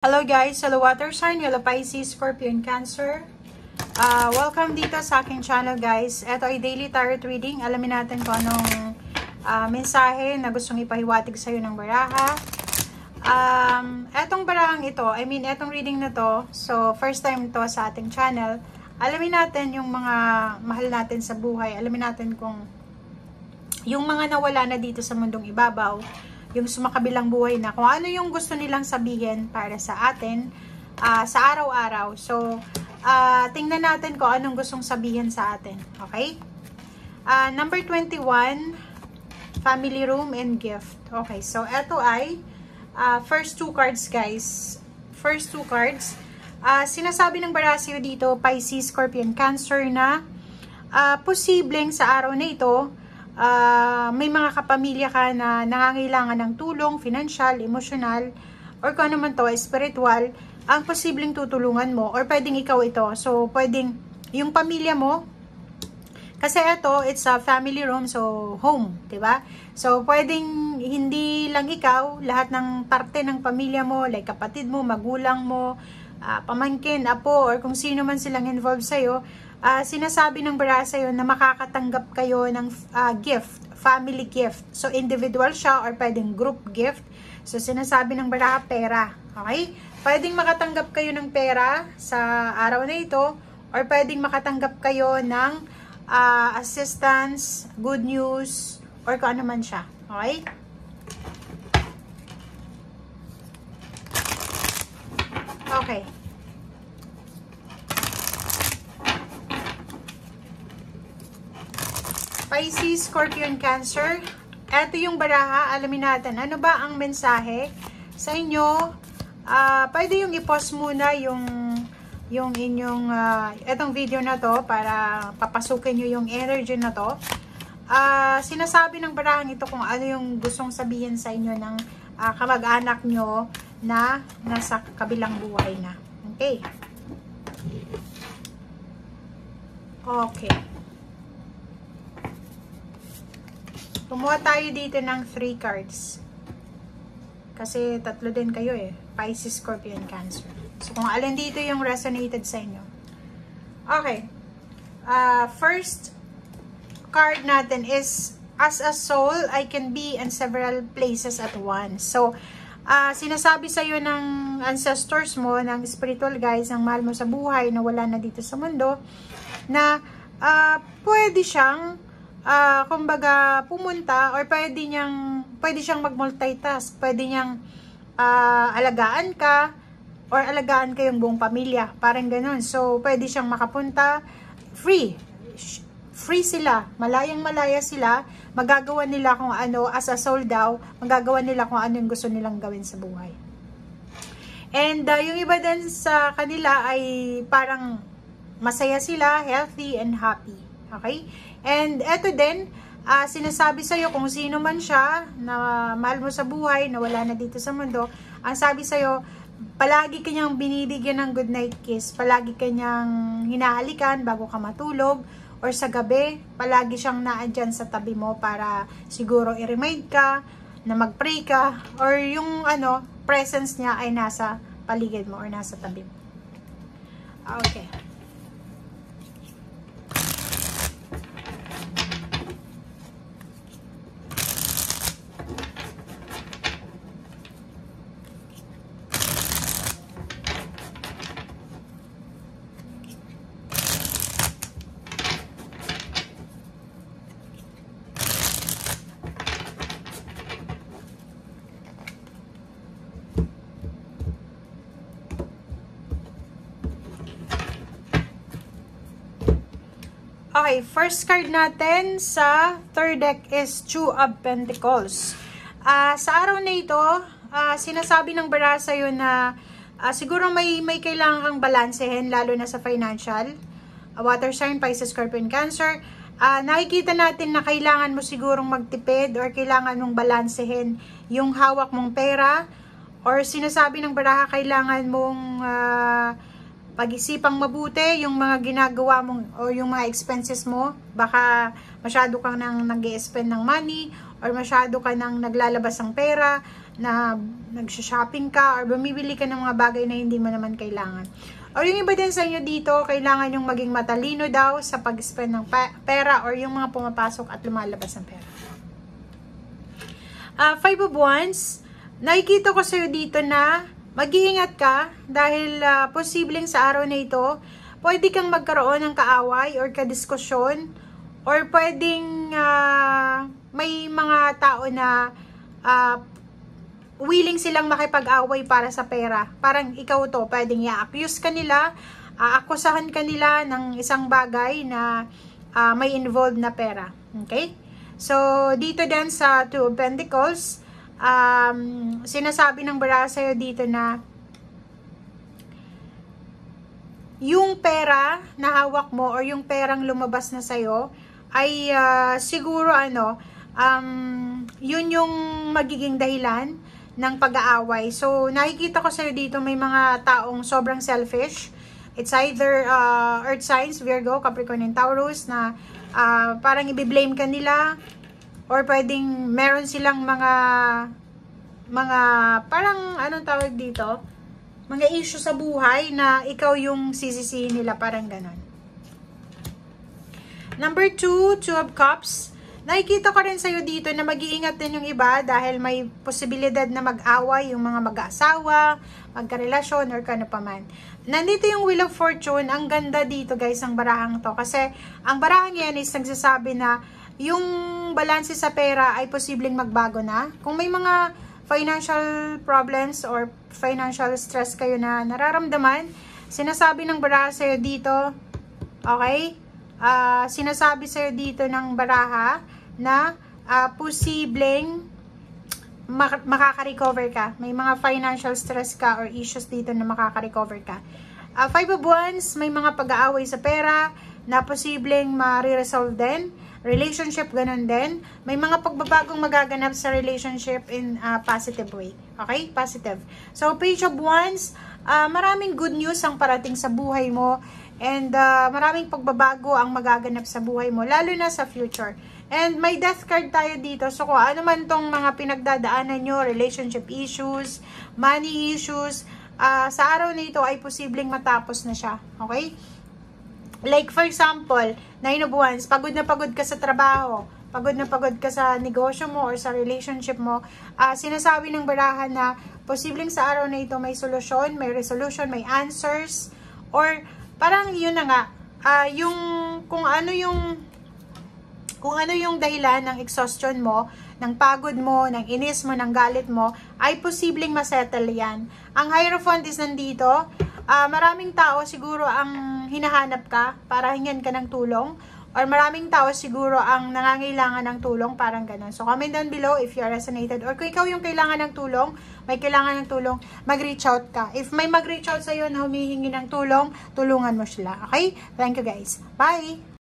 Hello guys, hello water sign, hello Pisces, Scorpio, and Cancer. Welcome dito sa aking channel guys. Ito ay daily tarot reading. Alamin natin kung anong mensahe na gustong ipahiwatig sa iyo ng baraha. Etong barahang ito, etong reading na to, so first time to sa ating channel. Alamin natin yung mga mahal natin sa buhay. Alamin natin kung yung mga nawala na dito sa mundong ibabaw, yung sumakabilang buhay na, kung ano yung gusto nilang sabihin para sa atin sa araw-araw. So, tingnan natin kung anong gustong sabihin sa atin. Okay? Number 21, family room and gift. Okay, so eto ay first two cards guys. First two cards. Sinasabi ng barasyo dito, Pisces, Scorpio, and Cancer na posibleng sa araw na ito, may mga kapamilya ka na nangangailangan ng tulong, financial, emotional, or kung ano man to, spiritual, ang posibleng tutulungan mo, or pwedeng ikaw ito. So, pwedeng yung pamilya mo, kasi ito, it's a family room, so home, diba? So, pwedeng hindi lang ikaw, lahat ng parte ng pamilya mo, like kapatid mo, magulang mo, pamangkin, apo, or kung sino man silang involved sa'yo, sinasabi ng baraha sa'yo na makakatanggap kayo ng gift, family gift. So, individual siya or pwedeng group gift. So, sinasabi ng baraha pera. Okay? Pwedeng makatanggap kayo ng pera sa araw na ito or pwedeng makatanggap kayo ng assistance, good news, or kung ano man siya. Okay? Okay. Pisces, Scorpio, and Cancer. Ito yung baraha. Alamin natin. Ano ba ang mensahe sa inyo? Pwede yung i-pause muna yung inyong etong video na to para papasukin nyo yung energy na to. Sinasabi ng barahang ito kung ano yung gustong sabihin sa inyo ng kamag-anak nyo na nasa kabilang buhay na. Okay. Okay. Kumuha tayo dito ng 3 cards. Kasi tatlo din kayo eh. Pisces, Scorpio, and Cancer. So, kung alin dito yung resonated sa inyo. Okay. First card natin is, as a soul, I can be in several places at once. So, sinasabi sa'yo ng ancestors mo, ng spiritual guides, ng mahal mo sa buhay na wala na dito sa mundo, na pwede siyang kumbaga pumunta or pwede siyang mag-multitask, pwede niyang alagaan ka or alagaan kayong buong pamilya, parang ganun. So pwede siyang makapunta free sila, malayang-malaya sila, magagawa nila kung ano, as a soul daw, magagawa nila kung ano yung gusto nilang gawin sa buhay. And yung iba din sa kanila ay parang masaya sila, healthy and happy. Okay? And eto din, sinasabi sa'yo kung sino man siya na mahal mo sa buhay, na wala na dito sa mundo, ang sabi sa'yo, palagi kanyang binibigyan ng good night kiss, palagi kanyang hinahalikan bago ka matulog, or sa gabi, palagi siyang naandyan sa tabi mo para siguro i-remind ka, na mag-pray ka, or yung presence niya ay nasa paligid mo or nasa tabi mo. Okay. Okay, first card natin sa third deck is Two of Pentacles. Sa araw na ito, sinasabi ng baraha sa'yo na siguro may kailangan kang balansehin, lalo na sa financial. Water sign, Pisces, Scorpio, and Cancer. Nakikita natin na kailangan mo sigurong magtipid or kailangan mong balansehin yung hawak mong pera, or sinasabi ng baraha kailangan mong pag-isipang mabuti yung mga ginagawa mong o yung mga expenses mo. Baka masyado kang nang nag-i-spend ng money or masyado ka nang naglalabas ng pera na nagsha-shopping ka or bumibili ka ng mga bagay na hindi mo naman kailangan. Or yung iba din sa inyo dito, kailangan yung maging matalino daw sa pag-spend ng pera or yung mga pumapasok at lumalabas ng pera. Five of Wands, nakikita ko sa'yo dito na mag-iingat ka dahil posibleng sa araw na ito, pwede kang magkaroon ng kaaway or kadiskusyon or pwedeng may mga tao na willing silang makipag-away para sa pera. Parang ikaw to, pwedeng i-accuse ka nila, akusahan ka nila ng isang bagay na may involved na pera. Okay? So, dito din sa Two of Pentacles, sinasabi ng baraha sa'yo dito na yung pera na hawak mo or yung perang lumabas na sa'yo ay siguro yun yung magiging dahilan ng pag-aaway. So, nakikita ko sa'yo dito may mga taong sobrang selfish. It's either Earth signs, Virgo, Capricorn, and Taurus na parang i-blame ka nila or pwedeng meron silang mga parang anong tawag dito? Mga issue sa buhay na ikaw yung sisisihin nila, parang ganon. Number 2, Two of Cups. Nakikita ko rin sa'yo dito na mag-iingat din yung iba dahil may posibilidad na mag-away yung mga mag-aasawa, magkarelasyon, or kano pa man. Nandito yung Wheel of Fortune. Ang ganda dito guys, ang barahang to. Kasi ang barahang yan is nagsasabi na yung balanse sa pera ay posibleng magbago na. Kung may mga financial problems or financial stress kayo na nararamdaman, sinasabi ng baraha sa'yo dito, okay? Sinasabi sa'yo dito ng baraha na posibleng makaka-recover ka. May mga financial stress ka or issues dito na makaka-recover ka. Five of Wands, may mga pag-aaway sa pera na posibleng ma-resolve din. Relationship, ganun din. May mga pagbabagong magaganap sa relationship in a positive way. Okay? Positive. So, Page of Wands, maraming good news ang parating sa buhay mo. And maraming pagbabago ang magaganap sa buhay mo, lalo na sa future. And may death card tayo dito. So kung ano man tong mga pinagdadaanan nyo, relationship issues, money issues, sa araw na ito ay posibleng matapos na siya. Okay? Like for example, Nine of Wands, pagod na pagod ka sa trabaho, pagod na pagod ka sa negosyo mo or sa relationship mo, sinasabi ng baraha na posibleng sa araw na ito may solusyon, may resolution, may answers, or parang yun na nga, kung ano yung dahilan ng exhaustion mo, ng pagod mo, ng inis mo, ng galit mo, ay posibleng masettle yan. Ang Hierophant is nandito. Maraming tao siguro ang hinahanap ka para hingan ka ng tulong. Or maraming tao siguro ang nangangailangan ng tulong, parang ganun. So, comment down below if you are resonated. Or kung ikaw yung kailangan ng tulong, may kailangan ng tulong, mag-reach out ka. If may mag-reach out sa'yo na humihingi ng tulong, tulungan mo sila. Okay? Thank you guys. Bye!